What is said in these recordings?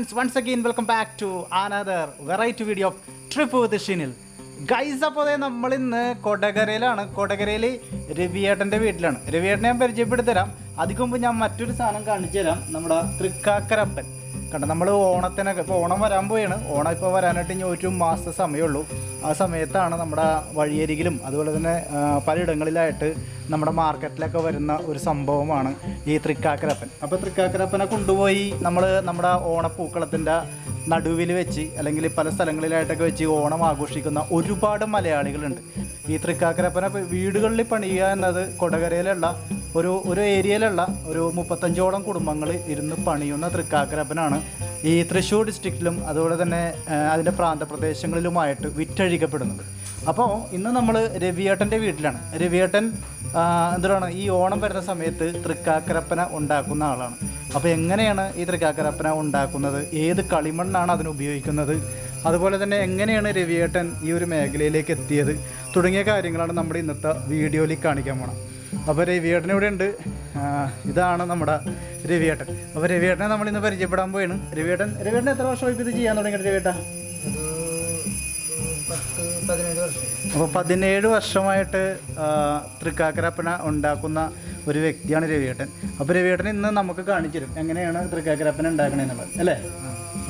friends, once again welcome back to another variety video of trip with the channel. Guys, അപ്പോൾ നമ്മൾ ഇന്ന് കൊടകരയിലാണ്. കൊടകരയിൽ രവിയേട്ടൻ്റെ വീട്ടിലാണ്. രവിയേട്ടനെ ഞാൻ പരിചയപ്പെടുത്തി തരാം. അതിന് മുമ്പ് ഞാൻ മറ്റൊരു സാധനം കാണിച്ചു തരാം. നമ്മുടെ തൃക്കാക്കര അപ്പൻ കണ്ടോ. നമ്മൾ ഓണത്തിനൊക്കെ ഇപ്പോൾ ഓണം വരാൻ പോയാണ്. ഓണം ഇപ്പോൾ വരാനായിട്ട് ഇനി ഒരു മാസത്തെ സമയമുള്ളൂ. ആ സമയത്താണ് നമ്മുടെ വഴിയരികിലും അതുപോലെ തന്നെ പലയിടങ്ങളിലായിട്ട് നമ്മുടെ മാർക്കറ്റിലൊക്കെ വരുന്ന ഒരു സംഭവമാണ് ഈ തൃക്കാക്കര അപ്പൻ. അപ്പോൾ തൃക്കാക്കര അപ്പനെ കൊണ്ടുപോയി നമ്മൾ നമ്മുടെ ഓണപ്പൂക്കളത്തിൻ്റെ നടുവിൽ വെച്ച് അല്ലെങ്കിൽ പല സ്ഥലങ്ങളിലായിട്ടൊക്കെ വെച്ച് ഓണം ആഘോഷിക്കുന്ന ഒരുപാട് മലയാളികളുണ്ട്. ഈ തൃക്കാക്കരപ്പനെ വീടുകളിൽ പണിയുക എന്നത് കൊടകരയിലുള്ള ഒരു ഏരിയയിലുള്ള ഒരു 35ഓളം കുടുംബങ്ങൾ ഇരുന്ന് പണിയുന്ന തൃക്കാക്കരപ്പനാണ് ഈ തൃശ്ശൂർ ഡിസ്ട്രിക്റ്റിലും അതുപോലെ തന്നെ അതിൻ്റെ പ്രാന്തപ്രദേശങ്ങളിലുമായിട്ട് വിറ്റഴിക്കപ്പെടുന്നത്. അപ്പോൾ ഇന്ന് നമ്മൾ രവിയേട്ടൻ്റെ വീട്ടിലാണ്. രവിയേട്ടൻ എന്താണ് ഈ ഓണം വരുന്ന സമയത്ത് തൃക്കാക്കരപ്പന ഉണ്ടാക്കുന്ന ആളാണ്. അപ്പോൾ എങ്ങനെയാണ് ഈ തൃക്കാക്കരപ്പന ഉണ്ടാക്കുന്നത്, ഏത് കളിമണ്ണാണ് അതിന് ഉപയോഗിക്കുന്നത്, അതുപോലെ തന്നെ എങ്ങനെയാണ് രവിയേട്ടൻ ഈ ഒരു മേഖലയിലേക്ക് എത്തിയത് തുടങ്ങിയ കാര്യങ്ങളാണ് നമ്മുടെ ഇന്നത്തെ വീഡിയോയിൽ കാണിക്കാൻ പോകണം. അപ്പോൾ രവിയേട്ടൻ ഇവിടെ ഉണ്ട്. ഇതാണ് നമ്മുടെ രവിയേട്ടൻ. അപ്പോൾ രവിയേട്ടനെ നമ്മളിന്ന് പരിചയപ്പെടാൻ പോയാണ്. രവിയേട്ടൻ എത്ര വർഷമായി ഇത് ചെയ്യാൻ തുടങ്ങിയിട്ട് രവിയേട്ട? 17 വർഷം. അപ്പോൾ 17 വർഷമായിട്ട് തൃക്കാക്കരപ്പന ഉണ്ടാക്കുന്ന ഒരു വ്യക്തിയാണ് രവിയേട്ടൻ. അപ്പോൾ രവിയേട്ടൻ ഇന്ന് നമുക്ക് കാണിച്ചു തരും എങ്ങനെയാണ് തൃക്കാക്കരപ്പന ഉണ്ടാക്കണമെന്നുള്ളത് അല്ലേ?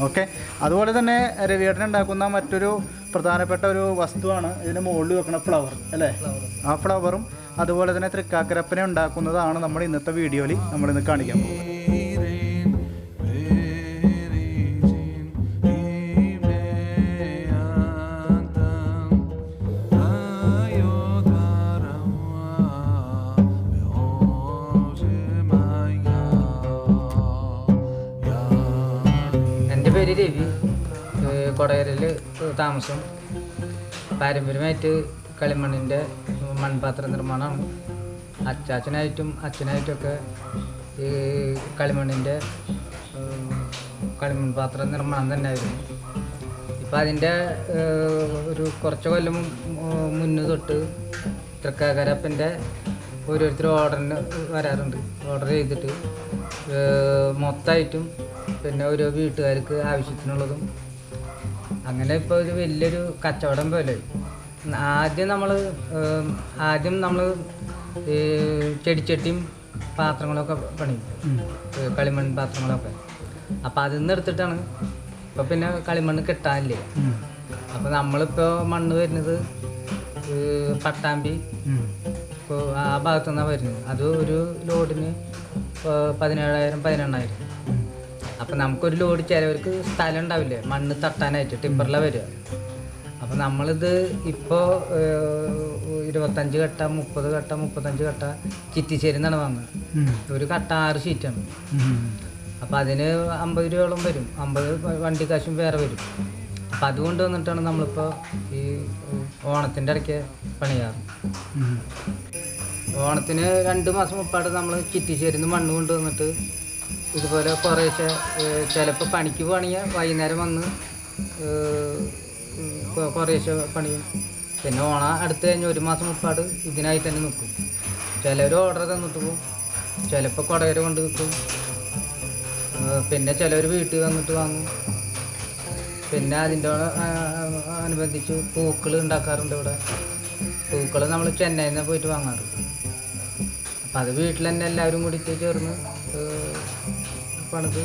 ഓക്കെ. അതുപോലെ തന്നെ രവിയേട്ടൻ ഉണ്ടാക്കുന്ന മറ്റൊരു പ്രധാനപ്പെട്ട ഒരു വസ്തുവാണ് ഇതിന് മുകളിൽ വെക്കുന്ന ഫ്ലവർ അല്ലേ? ആ ഫ്ലവറും അതുപോലെ തന്നെ തൃക്കാക്കരപ്പന ഉണ്ടാക്കുന്നതാണ് നമ്മൾ ഇന്നത്തെ വീഡിയോയിൽ നമ്മളിന്ന് കാണിക്കാൻ പോകുന്നത്. എൻ്റെ പേര് രവി. കൊടകരയിൽ താമസം. പാരമ്പര്യമായിട്ട് കളിമണ്ണിൻ്റെ മൺപാത്ര നിർമ്മാണമാണ്. അച്ഛനായിട്ടുമൊക്കെ ഈ കളിമണ്ണിൻ്റെ കളിമൺ പാത്ര നിർമ്മാണം തന്നെയായിരുന്നു. ഇപ്പം അതിൻ്റെ ഒരു കുറച്ച് കൊല്ലം മുന്നേ തൊട്ട് തൃക്കാക്കരപ്പൻ്റെ ഓരോരുത്തർ ഓർഡറിന് വരാറുണ്ട്. ഓർഡർ ചെയ്തിട്ട് മൊത്തമായിട്ടും പിന്നെ ഓരോ വീട്ടുകാർക്ക് ആവശ്യത്തിനുള്ളതും അങ്ങനെ ഇപ്പോൾ ഒരു വലിയൊരു കച്ചവടം പോലെ. ആദ്യം നമ്മൾ ചെടിച്ചട്ടിയും പാത്രങ്ങളൊക്കെ പണിയും, കളിമൺ പാത്രങ്ങളൊക്കെ. അപ്പം അതിൽ നിന്ന് എടുത്തിട്ടാണ്. ഇപ്പോൾ പിന്നെ കളിമണ്ണ് കിട്ടാനില്ലേ. അപ്പോൾ നമ്മളിപ്പോൾ മണ്ണ് വരുന്നത് പട്ടാമ്പി ഇപ്പോൾ ആ ഭാഗത്തു നിന്നാണ് വരുന്നത്. അത് ഒരു ലോഡിന് 17,000-18,000. അപ്പം നമുക്കൊരു ലോഡ് ചിലവർക്ക് സ്ഥലം ഉണ്ടാവില്ലേ മണ്ണ് തട്ടാനായിട്ട്, ടിപ്പറിലാണ് വരിക. അപ്പം നമ്മളിത് ഇപ്പോൾ 25 കട്ട 30 കട്ട 35 കട്ട ചിറ്റിശ്ശേരി നിന്നാണ് വാങ്ങുന്നത്. ഒരു കട്ട 6 ഷീറ്റാണ്. അപ്പം അതിന് 50 രൂപയോളം വരും. 50 വണ്ടി കാശും വേറെ വരും. അപ്പം അതുകൊണ്ട് വന്നിട്ടാണ് നമ്മളിപ്പോൾ ഈ ഓണത്തിൻ്റെ ഇടയ്ക്ക് പണിയാറ്. ഓണത്തിന് 2 മാസം മുമ്പാട് നമ്മൾ ചിറ്റിശ്ശേരിയിൽ നിന്ന് മണ്ണ് കൊണ്ടുവന്നിട്ട് ഇതുപോലെ കുറേശ്ശെ ചിലപ്പോൾ പണിക്ക് പോകണമെങ്കിൽ വൈകുന്നേരം വന്ന് കുറേശ്ശെ പണിയും. പിന്നെ ഓണം അടുത്ത് കഴിഞ്ഞ് 1 മാസം മുമ്പാട് ഇതിനായി തന്നെ നിൽക്കും. ചിലർ ഓർഡർ തന്നിട്ട് പോകും, ചിലപ്പോൾ കൊടകര കൊണ്ട് നിൽക്കും, പിന്നെ ചിലർ വീട്ടിൽ വന്നിട്ട് വാങ്ങും. പിന്നെ അതിൻ്റെ അനുബന്ധിച്ച് പൂക്കൾ ഉണ്ടാക്കാറുണ്ട് ഇവിടെ. പൂക്കൾ നമ്മൾ ചെന്നൈയിൽ നിന്ന് പോയിട്ട് വാങ്ങാറ്. അപ്പം അത് വീട്ടിൽ തന്നെ എല്ലാവരും കൂടി ചേർന്ന് പണിത്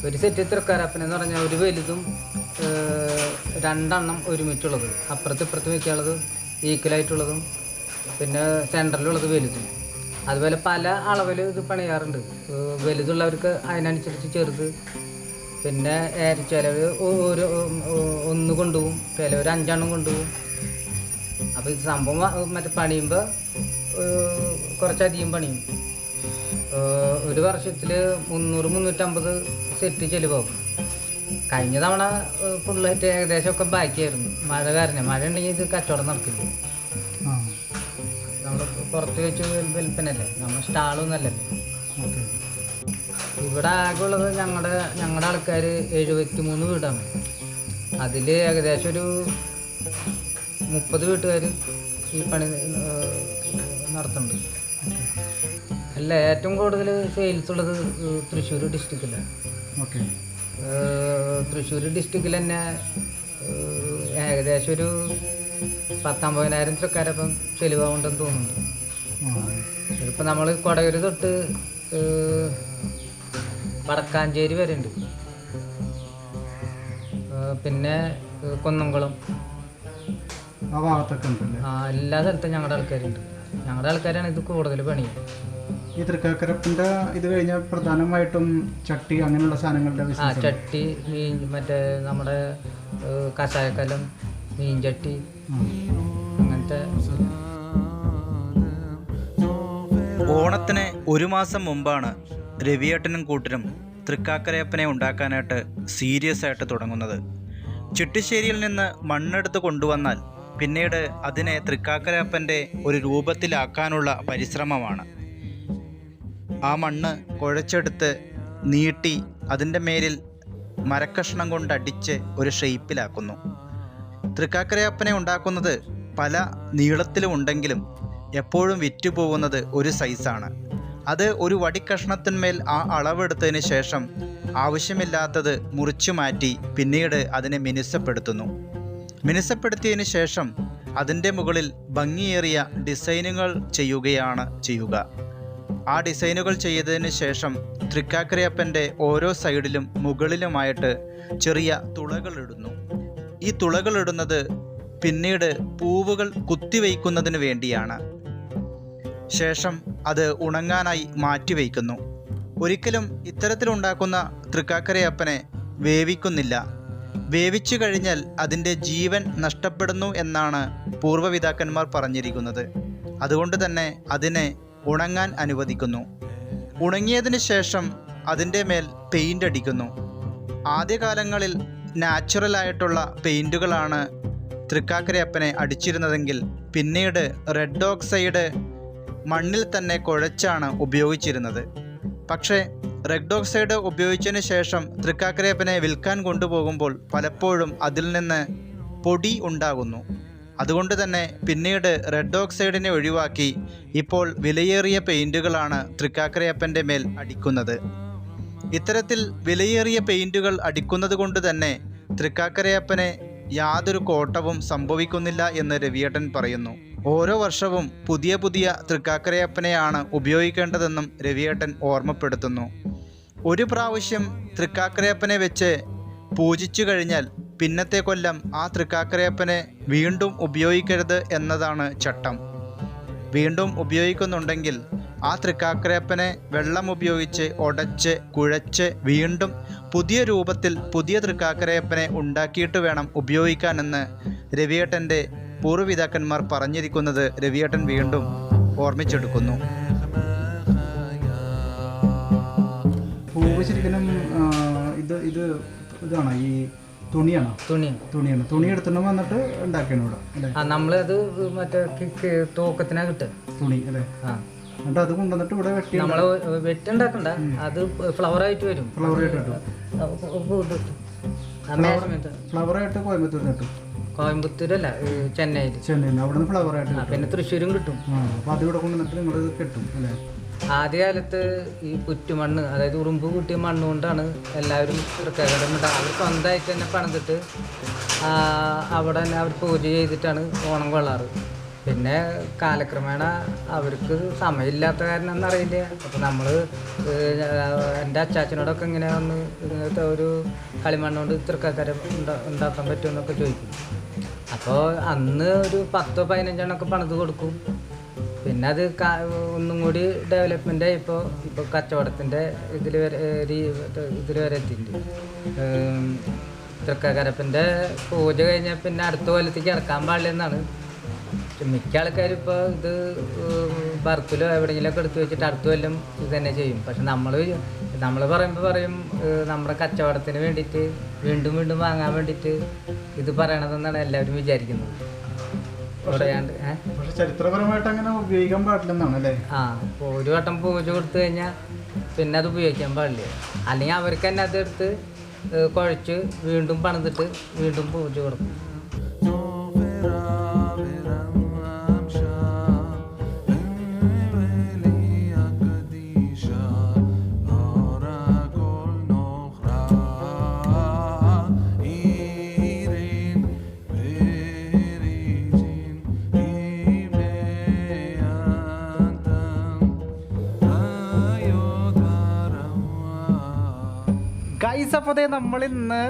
ഒരു സെറ്റ് തൃക്കാക്കരപ്പനെന്ന് പറഞ്ഞാൽ ഒരു വലുതും 2 എണ്ണം ഒരുമിച്ചുള്ളത്, അപ്പുറത്ത് വയ്ക്കാനുള്ളത് ഈക്വലായിട്ടുള്ളതും, പിന്നെ സെൻറ്ററിലുള്ളത് വലുതും. അതുപോലെ പല അളവിൽ ഇത് പണിയാറുണ്ട്. വലുതുള്ളവർക്ക് അതിനനുസരിച്ച് ചെറുത്, പിന്നെ ചിലവർ ഒന്ന് കൊണ്ടുപോകും, ചിലവർ 5 എണ്ണം കൊണ്ടുപോകും. അപ്പോൾ ഇത് സംഭവം മറ്റേ പണിയുമ്പോൾ കുറച്ചധികം പണിയും. ഒരു വർഷത്തിൽ 300-350 സെറ്റ് ചിലവാകും. കഴിഞ്ഞ തവണ ഫുള്ളായിട്ട് ഏകദേശമൊക്കെ ബാക്കിയായിരുന്നു. മഴ ഉണ്ടെങ്കിൽ ഇത് കച്ചവടം നടക്കില്ല. നമ്മൾ പുറത്ത് വെച്ച് വിൽപ്പനല്ലേ, നമ്മൾ സ്റ്റാളൊന്നല്ലല്ലേ. ഇവിടെ ആകെ ഉള്ളത് ഞങ്ങളുടെ ആൾക്കാർ 73 വീടാണ്. അതിൽ ഏകദേശം ഒരു 30 വീട്ടുകാർ ഈ പണി നടത്തുന്നുണ്ട്. അല്ല, ഏറ്റവും കൂടുതൽ സെയിൽസ് ഉള്ളത് തൃശ്ശൂർ ഡിസ്ട്രിക്റ്റിലാണ്. ഓക്കെ. തൃശ്ശൂർ ഡിസ്ട്രിക്റ്റിൽ തന്നെ ഏകദേശം ഒരു 19,000 തൃക്കാരപ്പം ചെലവാകുണ്ടെന്ന് തോന്നുന്നുണ്ട്. ഇതിപ്പോൾ നമ്മൾ കൊടകര തൊട്ട് വടക്കാഞ്ചേരി വരെ ഉണ്ട്, പിന്നെ കുന്നംകുളം, എല്ലാ സ്ഥലത്തും ഞങ്ങളുടെ ആൾക്കാരുണ്ട്. ഞങ്ങളുടെ ആൾക്കാരാണ് ഇത് കൂടുതൽ പണി. ഈ തൃക്കാക്കരപ്പൻ്റെ ഇത് കഴിഞ്ഞാൽ പ്രധാനമായിട്ടും ചട്ടി അങ്ങനെയുള്ള സാധനങ്ങളുടെ ചട്ടി, മീൻ, മറ്റേ നമ്മുടെ കഷായക്കലം, മീൻചട്ടി, അങ്ങനത്തെ. ഓണത്തിന് 1 മാസം മുമ്പാണ് രവിയേട്ടനും കൂട്ടരും തൃക്കാക്കരയപ്പനെ ഉണ്ടാക്കാനായിട്ട് സീരിയസ് ആയിട്ട് തുടങ്ങുന്നത്. ചിട്ടിശ്ശേരിയിൽ നിന്ന് മണ്ണെടുത്ത് കൊണ്ടുവന്നാൽ പിന്നീട് അതിനെ തൃക്കാക്കരയപ്പൻ്റെ ഒരു രൂപത്തിലാക്കാനുള്ള പരിശ്രമമാണ്. ആ മണ്ണ് കുഴച്ചെടുത്ത് നീട്ടി അതിൻ്റെ മേലിൽ മരക്കഷ്ണം കൊണ്ടടിച്ച് ഒരു ഷെയ്പ്പിലാക്കുന്നു. തൃക്കാക്കരയപ്പനെ ഉണ്ടാക്കുന്നത് പല നീളത്തിലും ഉണ്ടെങ്കിലും എപ്പോഴും വിറ്റുപോകുന്നത് ഒരു സൈസാണ്. അത് ഒരു വടിക്കഷ്ണത്തിന്മേൽ ആ അളവെടുത്തതിന് ശേഷം ആവശ്യമില്ലാത്തത് മുറിച്ചു മാറ്റി പിന്നീട് അതിനെ മിനുസപ്പെടുത്തുന്നു. മിനുസപ്പെടുത്തിയതിന് ശേഷം അതിൻ്റെ മുകളിൽ ഭംഗിയേറിയ ഡിസൈനുകൾ ചെയ്യുക. ആ ഡിസൈനുകൾ ചെയ്തതിന് ശേഷം തൃക്കാക്കരയപ്പൻ്റെ ഓരോ സൈഡിലും മുകളിലുമായിട്ട് ചെറിയ തുളകളിടുന്നു. ഈ തുളകളിടുന്നത് പിന്നീട് പൂവുകൾ കുത്തിവയ്ക്കുന്നതിന് വേണ്ടിയാണ്. ശേഷം അത് ഉണങ്ങാനായി മാറ്റിവയ്ക്കുന്നു. ഒരിക്കലും ഇത്തരത്തിലുണ്ടാക്കുന്ന തൃക്കാക്കരയപ്പനെ വേവിക്കുന്നില്ല. വേവിച്ചു കഴിഞ്ഞാൽ അതിൻ്റെ ജീവൻ നഷ്ടപ്പെടുന്നു എന്നാണ് പൂർവ്വപിതാക്കന്മാർ പറഞ്ഞിരിക്കുന്നത്. അതുകൊണ്ട് തന്നെ അതിനെ ഉണങ്ങാൻ അനുവദിക്കുന്നു. ഉണങ്ങിയതിന് ശേഷം അതിൻ്റെ മേൽ പെയിൻ്റ് അടിക്കുന്നു. ആദ്യകാലങ്ങളിൽ നാച്ചുറലായിട്ടുള്ള പെയിൻറ്റുകളാണ് തൃക്കാക്കരയപ്പനെ അടിച്ചിരുന്നതെങ്കിൽ പിന്നീട് റെഡ് ഓക്സൈഡ് മണ്ണിൽ തന്നെ കുഴച്ചാണ് ഉപയോഗിച്ചിരുന്നത്. പക്ഷേ റെഡ് ഓക്സൈഡ് ഉപയോഗിച്ചതിന് ശേഷം തൃക്കാക്കരയപ്പനെ വിൽക്കാൻ കൊണ്ടുപോകുമ്പോൾ പലപ്പോഴും അതിൽ നിന്ന് പൊടി ഉണ്ടാകുന്നു. അതുകൊണ്ട് തന്നെ പിന്നീട് റെഡ് ഓക്സൈഡിനെ ഒഴിവാക്കി ഇപ്പോൾ വിലയേറിയ പെയിൻറ്റുകളാണ് തൃക്കാക്കരയപ്പൻ്റെ മേൽ അടിക്കുന്നത്. ഇത്തരത്തിൽ വിലയേറിയ പെയിൻറ്റുകൾ അടിക്കുന്നത് കൊണ്ട് തന്നെ തൃക്കാക്കരയപ്പനെ യാതൊരു കോട്ടവും സംഭവിക്കുന്നില്ല എന്ന് രവിയേട്ടൻ പറയുന്നു. ഓരോ വർഷവും പുതിയ പുതിയ തൃക്കാക്കരയപ്പനെയാണ് ഉപയോഗിക്കേണ്ടതെന്നും രവിയേട്ടൻ ഓർമ്മപ്പെടുത്തുന്നു. ഒരു പ്രാവശ്യം തൃക്കാക്കരയപ്പനെ വെച്ച് പൂജിച്ചു കഴിഞ്ഞാൽ പിന്നത്തെ കൊല്ലം ആ തൃക്കാക്കരയപ്പനെ വീണ്ടും ഉപയോഗിക്കരുത് എന്നതാണ് ചട്ടം. വീണ്ടും ഉപയോഗിക്കുന്നുണ്ടെങ്കിൽ ആ തൃക്കാക്കരയപ്പനെ വെള്ളം ഉപയോഗിച്ച് ഉടച്ച് കുഴച്ച് വീണ്ടും പുതിയ രൂപത്തിൽ പുതിയ തൃക്കാക്കരയപ്പനെ ഉണ്ടാക്കിയിട്ട് വേണം ഉപയോഗിക്കാനെന്ന് രവിയേട്ടൻ്റെ പൂർവ്വപിതാക്കന്മാർ പറഞ്ഞിരിക്കുന്നത് രവിയേട്ടൻ വീണ്ടും ഓർമ്മിച്ചെടുക്കുന്നു. പൂവ് ശരിക്കും ഇതാണ് ഈ തുണിയാണ്. തുണി എടുത്തിട്ട് വന്നിട്ട് ഉണ്ടാക്കിയാണ് ഇവിടെ അല്ലേ? നമ്മളത് മറ്റേ തോക്കത്തിനാ കിട്ടുക തുണി അല്ലേ? എന്നിട്ട് അത് കൊണ്ടുവന്നിട്ട് ഇവിടെ നമ്മള് വെട്ടുണ്ടാക്കണ്ട, അത് ഫ്ലവറായിട്ട് വരും. ഫ്ലവറായിട്ട് കോയമ്പത്തൂരല്ല, ചെന്നൈയിൽ അവിടെ നിന്ന് ഫ്ലവറായിട്ട് പിന്നെ തൃശ്ശൂരും കിട്ടും. അപ്പോൾ അത് ഇവിടെ കൊണ്ടുവന്നിട്ട് നിങ്ങൾ കിട്ടും അല്ലേ? ആദ്യകാലത്ത് ഈ കുറ്റുമണ്ണ്, അതായത് ഉറുമ്പ് കൂട്ടിയ മണ്ണ് കൊണ്ടാണ് എല്ലാവരും തൃക്കാക്കര അവർ സ്വന്തമായിട്ട് തന്നെ പണിതിട്ട് അവിടെ തന്നെ അവർ പൂജ ചെയ്തിട്ടാണ് ഓണം കൊള്ളാറ്. പിന്നെ കാലക്രമേണ അവർക്ക് സമയമില്ലാത്ത കാരണം എന്നറിയില്ല. അപ്പോൾ നമ്മൾ എൻ്റെ അച്ചാച്ചനോടൊക്കെ ഇങ്ങനെ വന്ന് ഇങ്ങനത്തെ ഒരു കളിമണ്ണ് കൊണ്ട് തൃക്കാക്കര ഉണ്ടാക്കാൻ പറ്റുമെന്നൊക്കെ ചോദിക്കും. അപ്പോൾ അന്ന് ഒരു 10-15 പണിത് കൊടുക്കും. പിന്നെ അത് ഒന്നും കൂടി ഡെവലപ്മെൻ്റ് ആയിപ്പോൾ കച്ചവടത്തിൻ്റെ ഇതിൽ വരെ എത്തിയിട്ടുണ്ട്. തൃക്കാക്കരപ്പൻ്റെ പൂജ കഴിഞ്ഞാൽ പിന്നെ അടുത്ത കൊല്ലത്തേക്ക് ഇറക്കാൻ പാടില്ലെന്നാണ്. മിക്ക ആൾക്കാരും ഇപ്പോൾ ഇത് ബർത്തിലോ എവിടെയെങ്കിലുമൊക്കെ എടുത്ത് വെച്ചിട്ട് അടുത്ത കൊല്ലം ഇത് തന്നെ ചെയ്യും. പക്ഷെ നമ്മൾ പറയും നമ്മുടെ കച്ചവടത്തിന് വേണ്ടിയിട്ട് വീണ്ടും വീണ്ടും വാങ്ങാൻ വേണ്ടിയിട്ട് ഇത് പറയണതെന്നാണ് എല്ലാവരും വിചാരിക്കുന്നത്. ചരിത്രപരമായിട്ട് അങ്ങനെ ഉപയോഗിക്കാൻ പാടില്ലെന്നാണ് അല്ലേ? ഒരു വട്ടം പൂജ കൊടുത്തു കഴിഞ്ഞാൽ പിന്നെ അത് ഉപയോഗിക്കാൻ പാടില്ല. അല്ലെങ്കിൽ അവർക്ക് തന്നെ അതെടുത്ത് കുഴച്ച് വീണ്ടും പണിതിട്ട് വീണ്ടും പൂജ കൊടുക്കും. ഗൈസ്, അപ്പോൾ അതേ നമ്മളിന്ന്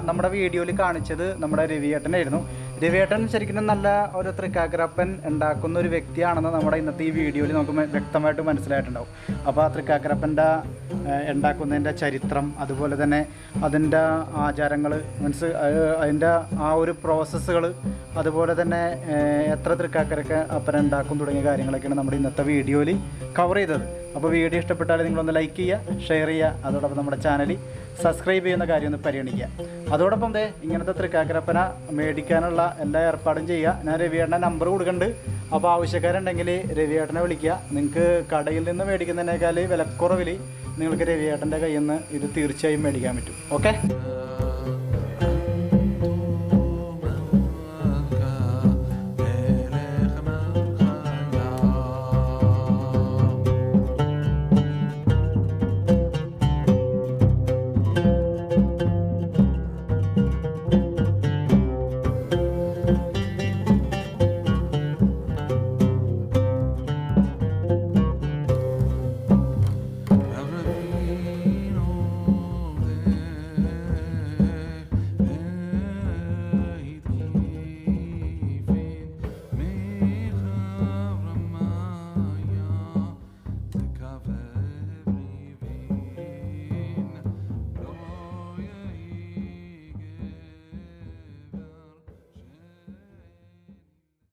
നമ്മുടെ വീഡിയോയിൽ കാണിച്ചത് നമ്മുടെ രവിയേട്ടനായിരുന്നു. രവിയേട്ടൻ ശരിക്കും നല്ല ഒരു തൃക്കാക്കരപ്പൻ ഉണ്ടാക്കുന്ന ഒരു വ്യക്തിയാണെന്ന് നമ്മുടെ ഇന്നത്തെ ഈ വീഡിയോയിൽ നമുക്ക് വ്യക്തമായിട്ട് മനസ്സിലായിട്ടുണ്ടാവും. അപ്പോൾ ആ തൃക്കാക്കരപ്പൻ്റെ ഉണ്ടാക്കുന്നതിൻ്റെ ചരിത്രം, അതുപോലെ തന്നെ അതിൻ്റെ ആചാരങ്ങൾ, അതിൻ്റെ ആ ഒരു പ്രോസസ്സുകൾ, അതുപോലെ തന്നെ എത്ര തൃക്കാക്കരക്ക് അപ്പൻ ഉണ്ടാക്കും തുടങ്ങിയ കാര്യങ്ങളൊക്കെയാണ് നമ്മുടെ ഇന്നത്തെ വീഡിയോയിൽ കവർ ചെയ്തത്. അപ്പോൾ വീഡിയോ ഇഷ്ടപ്പെട്ടാൽ നിങ്ങളൊന്ന് ലൈക്ക് ചെയ്യുക, ഷെയർ ചെയ്യുക, അതോടൊപ്പം നമ്മുടെ ചാനൽ സബ്സ്ക്രൈബ് ചെയ്യുന്ന കാര്യം ഒന്ന് പരിഗണിക്കുക. അതോടൊപ്പം ഇങ്ങനത്തെ തൃക്കാക്കരപ്പന മേടിക്കാനുള്ള എല്ലാ ഏർപ്പാടും ചെയ്യുക. ഞാൻ രവിയേട്ടൻ്റെ നമ്പർ കൊടുക്കുന്നുണ്ട്. അപ്പോൾ ആവശ്യക്കാരുണ്ടെങ്കിൽ രവിയേട്ടനെ വിളിക്കുക. നിങ്ങൾക്ക് കടയിൽ നിന്ന് മേടിക്കുന്നതിനേക്കാൾ വിലക്കുറവിൽ നിങ്ങൾക്ക് രവിയേട്ടൻ്റെ കയ്യിൽ നിന്ന് ഇത് തീർച്ചയായും മേടിക്കാൻ പറ്റും. ഓക്കെ.